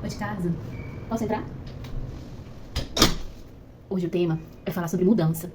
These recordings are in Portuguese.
Oi de casa. Posso entrar? Hoje o tema é falar sobre mudança.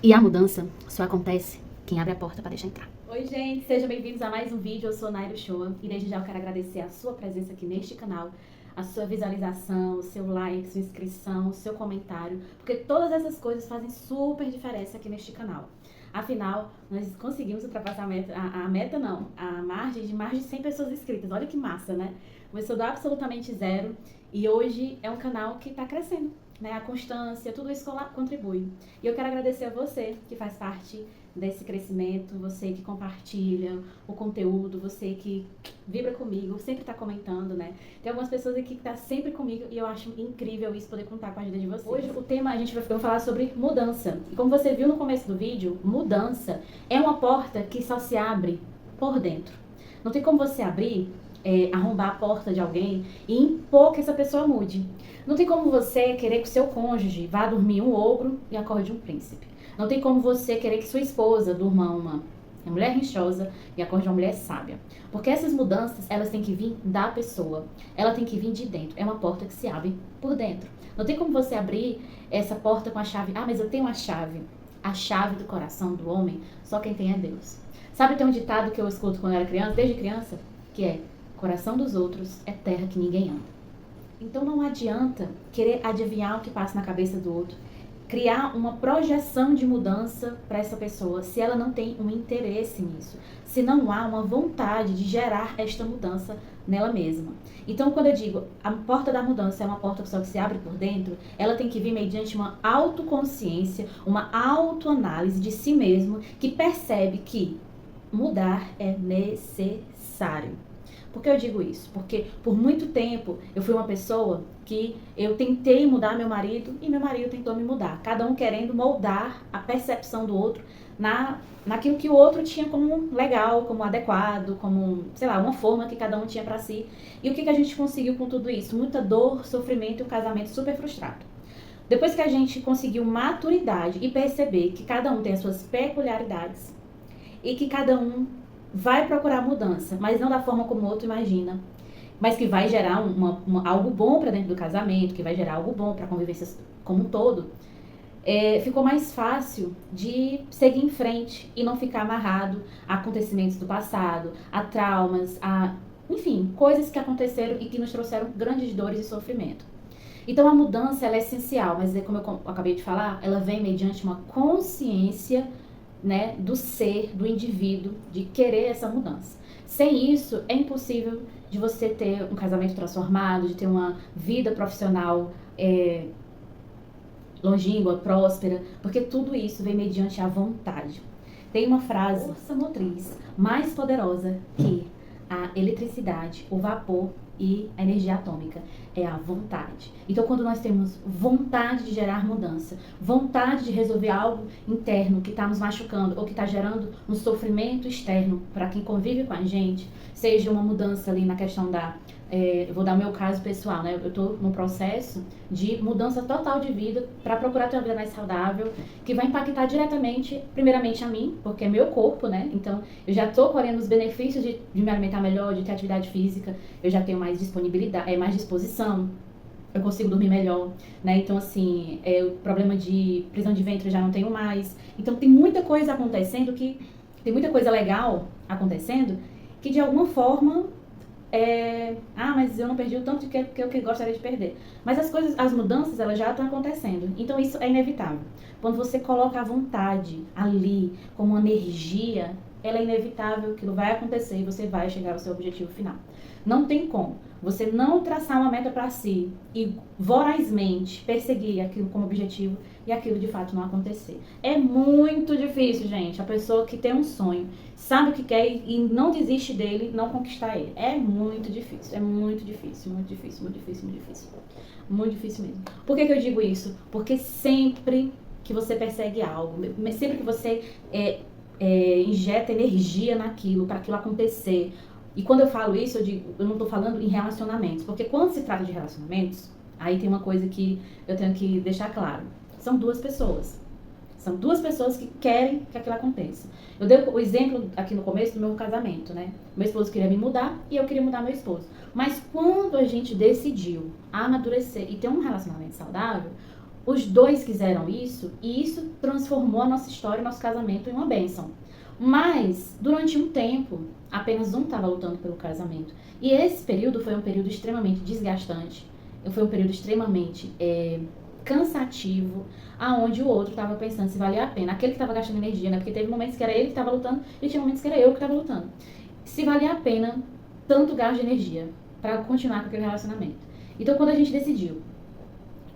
E a mudança só acontece quem abre a porta para deixar entrar. Oi gente, sejam bem-vindos a mais um vídeo. Eu sou Nairo Shoa e desde já eu quero agradecer a sua presença aqui neste canal, a sua visualização, o seu like, sua inscrição, o seu comentário, porque todas essas coisas fazem super diferença aqui neste canal. Afinal, nós conseguimos ultrapassar a margem de mais de 100 pessoas inscritas. Olha que massa, né? Começou do absolutamente zero e hoje é um canal que está crescendo, né? A constância, tudo isso contribui. E eu quero agradecer a você que faz parte desse crescimento, você que compartilha o conteúdo, você que vibra comigo, sempre está comentando, né? Tem algumas pessoas aqui que estão sempre comigo e eu acho incrível isso, poder contar com a ajuda de vocês. Hoje o tema a gente vai falar sobre mudança. E como você viu no começo do vídeo, mudança é uma porta que só se abre por dentro. Não tem como você abrir, arrombar a porta de alguém e impor que essa pessoa mude. Não tem como você querer que o seu cônjuge vá dormir um ogro e acorde um príncipe. Não tem como você querer que sua esposa durma uma mulher rinchosa e acorde uma mulher sábia. Porque essas mudanças, elas têm que vir da pessoa. Ela tem que vir de dentro. É uma porta que se abre por dentro. Não tem como você abrir essa porta com a chave. Ah, mas eu tenho a chave. A chave do coração do homem, só quem tem é Deus. Sabe, tem um ditado que eu escuto quando eu era criança, desde criança, que é: coração dos outros é terra que ninguém anda. Então não adianta querer adivinhar o que passa na cabeça do outro, criar uma projeção de mudança para essa pessoa, se ela não tem um interesse nisso, se não há uma vontade de gerar esta mudança nela mesma. Então, quando eu digo a porta da mudança é uma porta só que se abre por dentro, ela tem que vir mediante uma autoconsciência, uma autoanálise de si mesmo, que percebe que mudar é necessário. Por que eu digo isso? Porque por muito tempo eu fui uma pessoa que eu tentei mudar meu marido e meu marido tentou me mudar. Cada um querendo moldar a percepção do outro naquilo que o outro tinha como legal, como adequado, como, sei lá, uma forma que cada um tinha para si. E o que a gente conseguiu com tudo isso? Muita dor, sofrimento e um casamento super frustrado. Depois que a gente conseguiu maturidade e perceber que cada um tem as suas peculiaridades e que cada um vai procurar mudança, mas não da forma como o outro imagina, mas que vai gerar algo bom para dentro do casamento, que vai gerar algo bom para a convivência como um todo, ficou mais fácil de seguir em frente e não ficar amarrado a acontecimentos do passado, a traumas, enfim, coisas que aconteceram e que nos trouxeram grandes dores e sofrimento. Então a mudança ela é essencial, mas como eu acabei de falar, ela vem mediante uma consciência, né, do ser, do indivíduo, de querer essa mudança. Sem isso, é impossível de você ter um casamento transformado, de ter uma vida profissional longínqua, próspera, porque tudo isso vem mediante a vontade. Tem uma frase: força motriz mais poderosa que a eletricidade, o vapor e a energia atômica é a vontade. Então, quando nós temos vontade de gerar mudança, vontade de resolver algo interno que está nos machucando ou que está gerando um sofrimento externo para quem convive com a gente, seja uma mudança ali na questão eu vou dar o meu caso pessoal, né? Eu estou num processo de mudança total de vida para procurar ter uma vida mais saudável, que vai impactar diretamente, primeiramente a mim, porque é meu corpo, né? Então, eu já estou colhendo os benefícios de me alimentar melhor, de ter atividade física, eu já tenho mais disponibilidade, mais disposição, eu consigo dormir melhor, né? Então, assim, o problema de prisão de ventre eu já não tenho mais. Então, tem muita coisa acontecendo tem muita coisa legal acontecendo que, de alguma forma, mas eu não perdi o tanto que eu gostaria de perder. Mas as mudanças, elas já estão acontecendo. Então isso é inevitável. Quando você coloca a vontade ali, como uma energia, ela é inevitável, aquilo vai acontecer e você vai chegar ao seu objetivo final. Não tem como você não traçar uma meta para si e vorazmente perseguir aquilo como objetivo e aquilo de fato não acontecer. É muito difícil, gente, a pessoa que tem um sonho, sabe o que quer e não desiste dele, não conquistar ele. É muito difícil, muito difícil, muito difícil, muito difícil, muito difícil. Muito difícil mesmo. Por que eu digo isso? Porque sempre que você persegue algo, sempre que você injeta energia naquilo, para aquilo acontecer. E quando eu falo isso, eu não estou falando em relacionamentos, porque quando se trata de relacionamentos, aí tem uma coisa que eu tenho que deixar claro. São duas pessoas. São duas pessoas que querem que aquilo aconteça. Eu dei o exemplo aqui no começo do meu casamento, né? Meu esposo queria me mudar e eu queria mudar meu esposo. Mas quando a gente decidiu amadurecer e ter um relacionamento saudável, os dois quiseram isso e isso transformou a nossa história, nosso casamento em uma bênção. Mas, durante um tempo, apenas um estava lutando pelo casamento. E esse período foi um período extremamente desgastante. Foi um período extremamente cansativo, aonde o outro estava pensando se valia a pena. Aquele que estava gastando energia, né? Porque teve momentos que era ele que estava lutando e tinha momentos que era eu que estava lutando. Se valia a pena tanto gasto de energia para continuar com aquele relacionamento. Então, quando a gente decidiu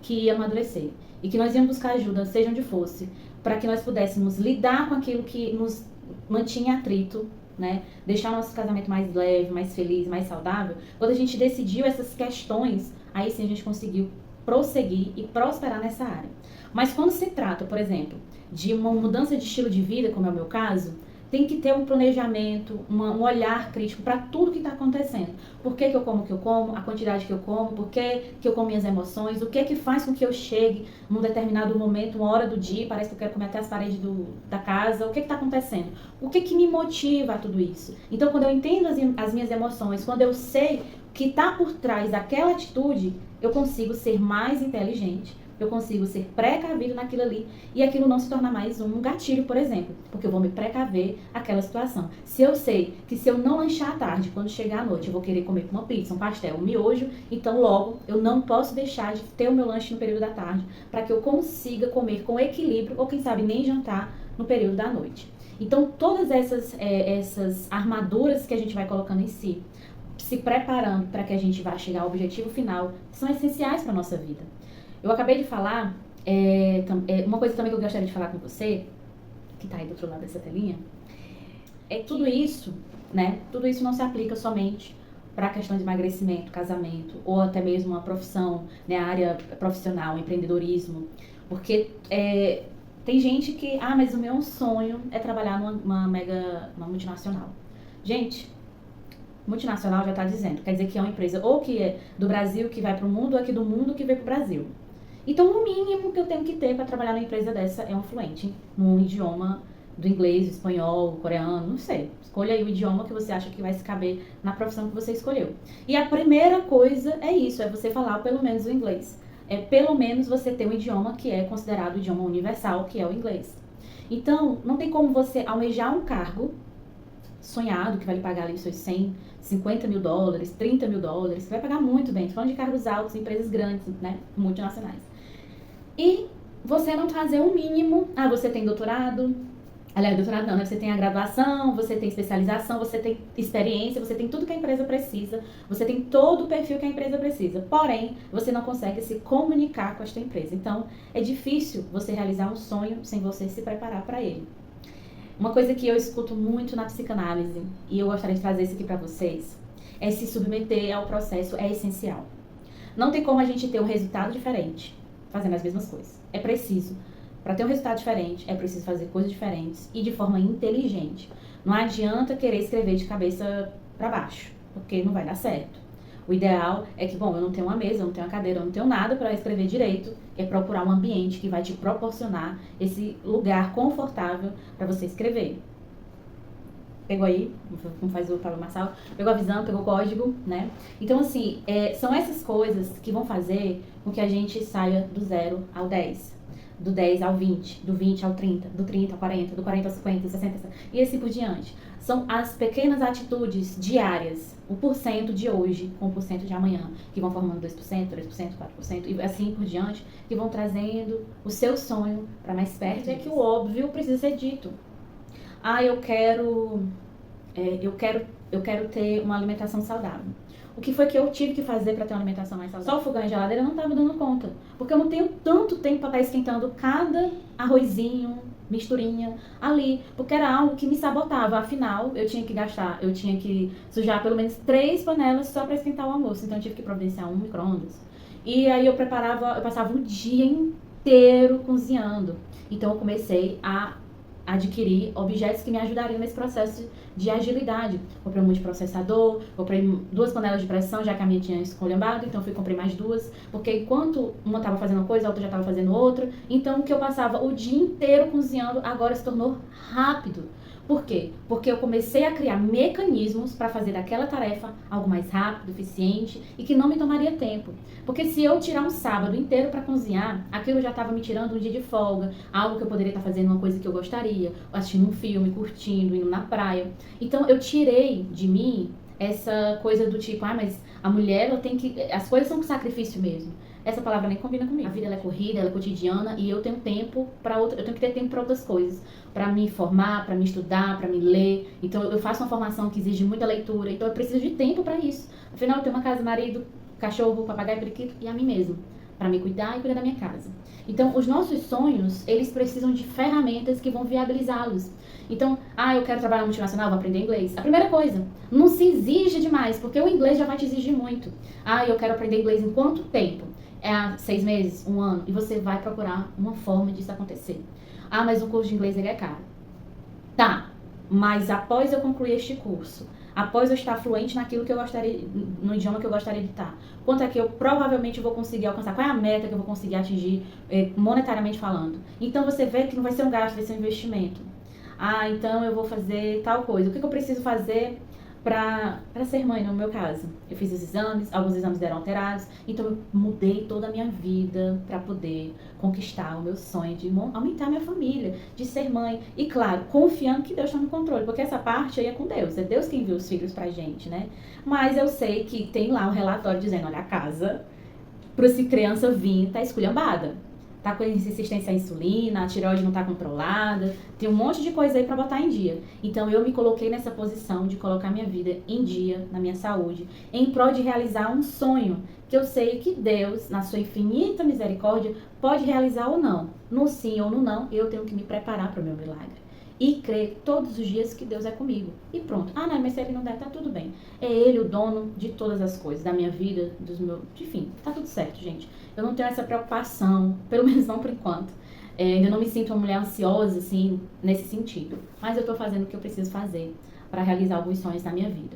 que ia amadurecer e que nós íamos buscar ajuda, seja onde fosse, para que nós pudéssemos lidar com aquilo que nos mantinha atrito, né? Deixar o nosso casamento mais leve, mais feliz, mais saudável. Quando a gente decidiu essas questões, aí sim a gente conseguiu prosseguir e prosperar nessa área. Mas quando se trata, por exemplo, de uma mudança de estilo de vida, como é o meu caso, tem que ter um planejamento, um olhar crítico para tudo que está acontecendo. Por que eu como o que eu como, a quantidade que eu como, por que eu como minhas emoções, o que faz com que eu chegue num determinado momento, uma hora do dia, parece que eu quero comer até as paredes da casa, o que está acontecendo? O que me motiva a tudo isso? Então, quando eu entendo as minhas emoções, quando eu sei o que está por trás daquela atitude, eu consigo ser mais inteligente, eu consigo ser precavido naquilo ali e aquilo não se torna mais um gatilho, por exemplo, porque eu vou me precaver aquela situação. Se eu sei que se eu não lanchar à tarde, quando chegar à noite, eu vou querer comer uma pizza, um pastel, um miojo, então logo eu não posso deixar de ter o meu lanche no período da tarde para que eu consiga comer com equilíbrio ou quem sabe nem jantar no período da noite. Então todas essas armaduras que a gente vai colocando em si, se preparando para que a gente vá chegar ao objetivo final, são essenciais para a nossa vida. Eu acabei de falar, uma coisa também que eu gostaria de falar com você, que está aí do outro lado dessa telinha, é que tudo isso, né? Tudo isso não se aplica somente para a questão de emagrecimento, casamento, ou até mesmo uma profissão, né? A área profissional, empreendedorismo. Porque tem gente que, mas o meu sonho é trabalhar numa multinacional. Gente, multinacional já está dizendo, quer dizer que é uma empresa ou que é do Brasil que vai para o mundo, ou aqui do mundo que vem para o Brasil. Então, o mínimo que eu tenho que ter para trabalhar numa empresa dessa é um fluente num idioma do inglês, espanhol, coreano, não sei. Escolha aí o idioma que você acha que vai se caber na profissão que você escolheu. E a primeira coisa é isso, é você falar pelo menos o inglês. É pelo menos você ter um idioma que é considerado o idioma universal, que é o inglês. Então, não tem como você almejar um cargo sonhado, que vai lhe pagar ali os seus 100, 50 mil dólares, 30 mil dólares, você vai pagar muito bem. Tô falando de cargos altos, empresas grandes, né, multinacionais. E você não trazer um mínimo, você tem doutorado, aliás, doutorado não, né? Você tem a graduação, você tem especialização, você tem experiência, você tem tudo que a empresa precisa, você tem todo o perfil que a empresa precisa, porém, você não consegue se comunicar com esta empresa. Então, é difícil você realizar um sonho sem você se preparar para ele. Uma coisa que eu escuto muito na psicanálise, e eu gostaria de trazer isso aqui para vocês, é se submeter ao processo, é essencial. Não tem como a gente ter um resultado diferente fazendo as mesmas coisas. É preciso. Para ter um resultado diferente, é preciso fazer coisas diferentes e de forma inteligente. Não adianta querer escrever de cabeça para baixo, porque não vai dar certo. O ideal é que, eu não tenho uma mesa, eu não tenho uma cadeira, eu não tenho nada para escrever direito, é procurar um ambiente que vai te proporcionar esse lugar confortável para você escrever. Pegou aí, como faz o Pablo Marçal, pegou a visão, pegou o código, né? Então, assim, são essas coisas que vão fazer com que a gente saia do 0 ao 10, do 10 ao 20, do 20 ao 30, do 30 ao 40, do 40 ao 50, 60, e assim por diante. São as pequenas atitudes diárias, o % de hoje com o % de amanhã, que vão formando 2%, 3%, 4%, e assim por diante, que vão trazendo o seu sonho para mais perto. É que o óbvio precisa ser dito. Eu quero ter uma alimentação saudável. O que foi que eu tive que fazer para ter uma alimentação mais saudável? Só o fogão e geladeira não estava dando conta. Porque eu não tenho tanto tempo para estar esquentando cada arrozinho, misturinha ali. Porque era algo que me sabotava. Afinal, eu tinha que sujar pelo menos 3 panelas só para esquentar o almoço. Então eu tive que providenciar um micro-ondas. E aí eu passava o dia inteiro cozinhando. Então eu comecei a adquirir objetos que me ajudariam nesse processo de agilidade. Comprei um multiprocessador, comprei 2 panelas de pressão, já que a minha tinha esculhambado, então eu comprei mais 2, porque enquanto uma estava fazendo uma coisa, a outra já estava fazendo outra. Então o que eu passava o dia inteiro cozinhando agora se tornou rápido. Por quê? Porque eu comecei a criar mecanismos para fazer daquela tarefa algo mais rápido, eficiente e que não me tomaria tempo. Porque se eu tirar um sábado inteiro para cozinhar, aquilo já estava me tirando um dia de folga, algo que eu poderia estar fazendo uma coisa que eu gostaria, assistindo um filme, curtindo, indo na praia. Então eu tirei de mim essa coisa do tipo, mas a mulher ela tem que... As coisas são um sacrifício mesmo. Essa palavra nem combina comigo. A vida ela é corrida, ela é cotidiana e eu tenho tempo para outra, eu tenho que ter tempo para outras coisas, para me formar, para me estudar, para me ler. Então eu faço uma formação que exige muita leitura, então eu preciso de tempo para isso. Afinal eu tenho uma casa, marido, cachorro, papagaio, periquito e a mim mesmo, para me cuidar e cuidar da minha casa. Então os nossos sonhos, eles precisam de ferramentas que vão viabilizá-los. Então, eu quero trabalhar no multinacional, vou aprender inglês. A primeira coisa, não se exige demais, porque o inglês já vai te exigir muito. Eu quero aprender inglês em quanto tempo? É 6 meses, 1 ano, e você vai procurar uma forma disso acontecer. Mas o curso de inglês ele é caro. Tá, mas após eu concluir este curso, após eu estar fluente naquilo que eu gostaria, no idioma que eu gostaria de estar, quanto é que eu provavelmente vou conseguir alcançar? Qual é a meta que eu vou conseguir atingir monetariamente falando? Então você vê que não vai ser um gasto, vai ser um investimento. Então eu vou fazer tal coisa. O que eu preciso fazer para ser mãe, no meu caso? Eu fiz os exames, alguns exames deram alterados, então eu mudei toda a minha vida para poder conquistar o meu sonho de aumentar minha família, de ser mãe. E claro, confiando que Deus está no controle, porque essa parte aí é com Deus, é Deus quem envia os filhos pra gente, né? Mas eu sei que tem lá um relatório dizendo, olha, a casa, para essa criança vir, tá esculhambada. Tá com resistência à insulina, a tireoide não tá controlada, tem um monte de coisa aí pra botar em dia. Então eu me coloquei nessa posição de colocar minha vida em dia, na minha saúde, em prol de realizar um sonho que eu sei que Deus, na sua infinita misericórdia, pode realizar ou não. No sim ou no não, eu tenho que me preparar para o meu milagre. E crer todos os dias que Deus é comigo. E pronto. Não, mas se ele não der, tá tudo bem. É ele o dono de todas as coisas, da minha vida, dos meus... Enfim, tá tudo certo, gente. Eu não tenho essa preocupação, pelo menos não por enquanto. Ainda não me sinto uma mulher ansiosa, assim, nesse sentido. Mas eu tô fazendo o que eu preciso fazer para realizar alguns sonhos na minha vida.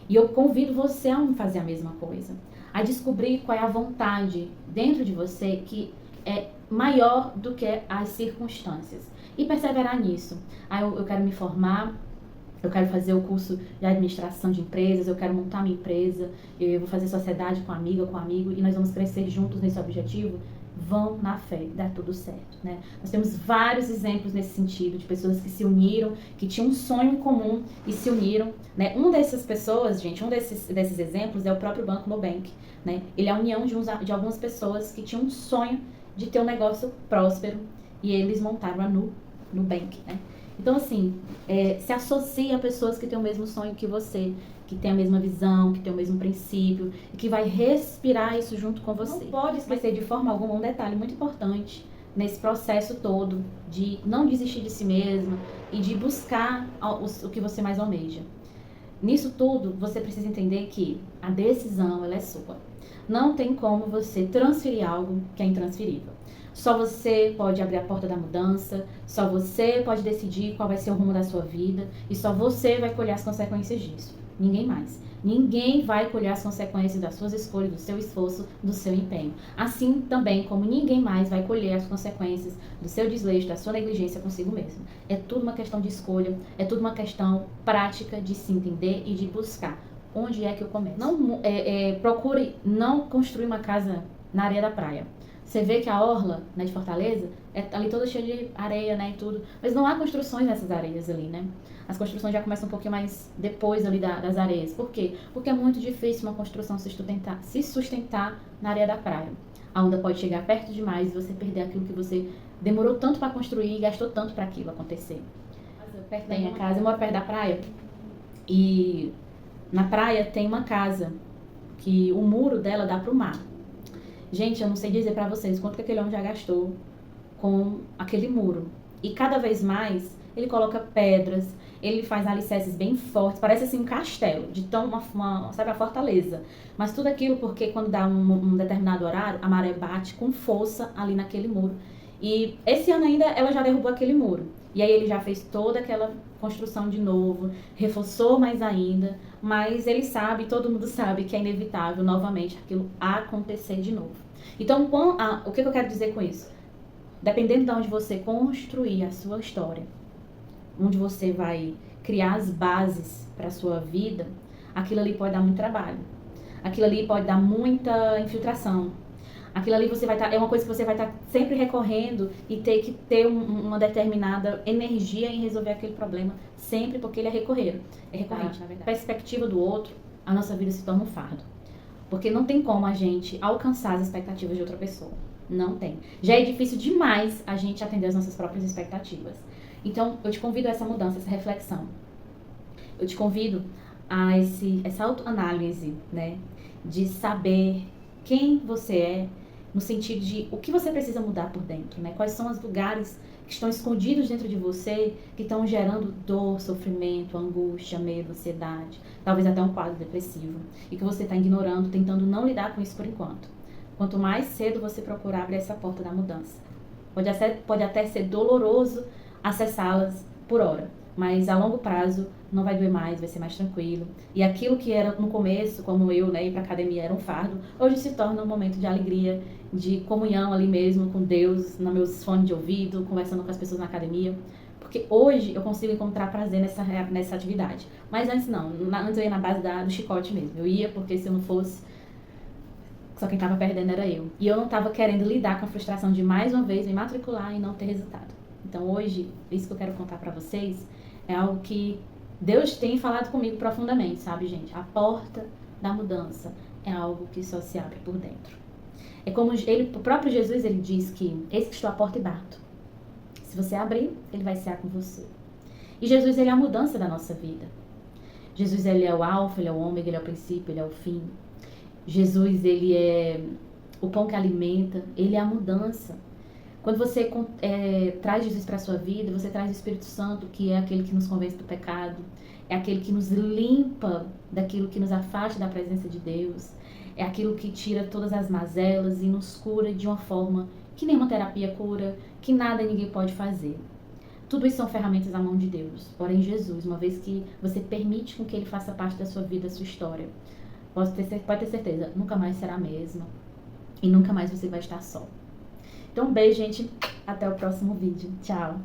E eu convido você a fazer a mesma coisa. A descobrir qual é a vontade dentro de você que é maior do que as circunstâncias. E perseverar nisso. Eu quero me formar, eu quero fazer o curso de administração de empresas, eu quero montar minha empresa, eu vou fazer sociedade com amiga, com amigo, e nós vamos crescer juntos nesse objetivo. Vão na fé, dá tudo certo, né? Nós temos vários exemplos nesse sentido, de pessoas que se uniram, que tinham um sonho em comum e se uniram, né? Um dessas pessoas, gente, um desses exemplos é o próprio Banco Nubank, né? Ele é a união de algumas pessoas que tinham um sonho de ter um negócio próspero e eles montaram a Nubank, né? Então, assim, se associe a pessoas que têm o mesmo sonho que você, que tem a mesma visão, que tem o mesmo princípio, e que vai respirar isso junto com você. Não pode esquecer de forma alguma um detalhe muito importante nesse processo todo de não desistir de si mesma e de buscar o que você mais almeja. Nisso tudo, você precisa entender que a decisão, ela é sua. Não tem como você transferir algo que é intransferível. Só você pode abrir a porta da mudança, só você pode decidir qual vai ser o rumo da sua vida e só você vai colher as consequências disso. Ninguém mais. Ninguém vai colher as consequências das suas escolhas, do seu esforço, do seu empenho. Assim também como ninguém mais vai colher as consequências do seu desleixo, da sua negligência consigo mesmo. É tudo uma questão de escolha, é tudo uma questão prática de se entender e de buscar. Onde é que eu começo? Procure não construir uma casa na areia da praia. Você vê que a orla, né, de Fortaleza é ali toda cheia de areia, né, e tudo. Mas não há construções nessas areias ali, né? As construções já começam um pouquinho mais depois ali das areias. Por quê? Porque é muito difícil uma construção se sustentar na areia da praia. A onda pode chegar perto demais e você perder aquilo que você demorou tanto para construir e gastou tanto para aquilo acontecer. Tem a casa, eu moro perto da praia e na praia tem uma casa que o muro dela dá pro mar. Gente, eu não sei dizer pra vocês quanto que aquele homem já gastou com aquele muro. E cada vez mais, ele coloca pedras, ele faz alicerces bem fortes, parece assim um castelo, de tão sabe, a fortaleza. Mas tudo aquilo porque quando dá um determinado horário, a maré bate com força ali naquele muro. E esse ano ainda ela já derrubou aquele muro. E aí ele já fez toda aquela construção de novo, reforçou mais ainda, mas ele sabe, todo mundo sabe que é inevitável novamente aquilo acontecer de novo. Então, o que eu quero dizer com isso? Dependendo de onde você construir a sua história, onde você vai criar as bases para a sua vida, aquilo ali pode dar muito trabalho. Aquilo ali pode dar muita infiltração. Aquilo ali é uma coisa que você vai estar sempre recorrendo e ter que ter uma determinada energia em resolver aquele problema, sempre porque ele é recorrente, na verdade. A perspectiva do outro, a nossa vida se torna um fardo. Porque não tem como a gente alcançar as expectativas de outra pessoa. Não tem. Já é difícil demais a gente atender as nossas próprias expectativas. Então, eu te convido a essa mudança, essa reflexão. Eu te convido a essa autoanálise, né? De saber quem você é, no sentido de o que você precisa mudar por dentro, né? Quais são os lugares que estão escondidos dentro de você, que estão gerando dor, sofrimento, angústia, medo, ansiedade, talvez até um quadro depressivo, e que você está ignorando, tentando não lidar com isso por enquanto. Quanto mais cedo você procurar abrir essa porta da mudança. Pode até ser doloroso acessá-las por hora, mas a longo prazo não vai doer mais, vai ser mais tranquilo. E aquilo que era no começo, como eu, né, ir pra academia era um fardo, hoje se torna um momento de alegria, de comunhão ali mesmo com Deus, nos meus fones de ouvido, conversando com as pessoas na academia. Porque hoje eu consigo encontrar prazer nessa atividade. Mas antes não, antes eu ia na base do chicote mesmo. Eu ia porque se eu não fosse, só quem estava perdendo era eu. E eu não estava querendo lidar com a frustração de mais uma vez me matricular e não ter resultado. Então hoje, isso que eu quero contar pra vocês é algo que Deus tem falado comigo profundamente, sabe, gente? A porta da mudança é algo que só se abre por dentro. É como o próprio Jesus, ele diz que eis que estou à porta e bato. Se você abrir, ele vai cear com você. E Jesus, ele é a mudança da nossa vida. Jesus, ele é o alfa, ele é o ômega, ele é o princípio, ele é o fim. Jesus, ele é o pão que alimenta, ele é a mudança. Quando você traz Jesus para a sua vida, você traz o Espírito Santo, que é aquele que nos convence do pecado, é aquele que nos limpa daquilo que nos afasta da presença de Deus, é aquilo que tira todas as mazelas e nos cura de uma forma que nenhuma terapia cura, que nada e ninguém pode fazer. Tudo isso são ferramentas na mão de Deus. Porém, Jesus, uma vez que você permite com que Ele faça parte da sua vida, da sua história, pode ter certeza, nunca mais será a mesma e nunca mais você vai estar só. Então, um beijo, gente. Até o próximo vídeo. Tchau!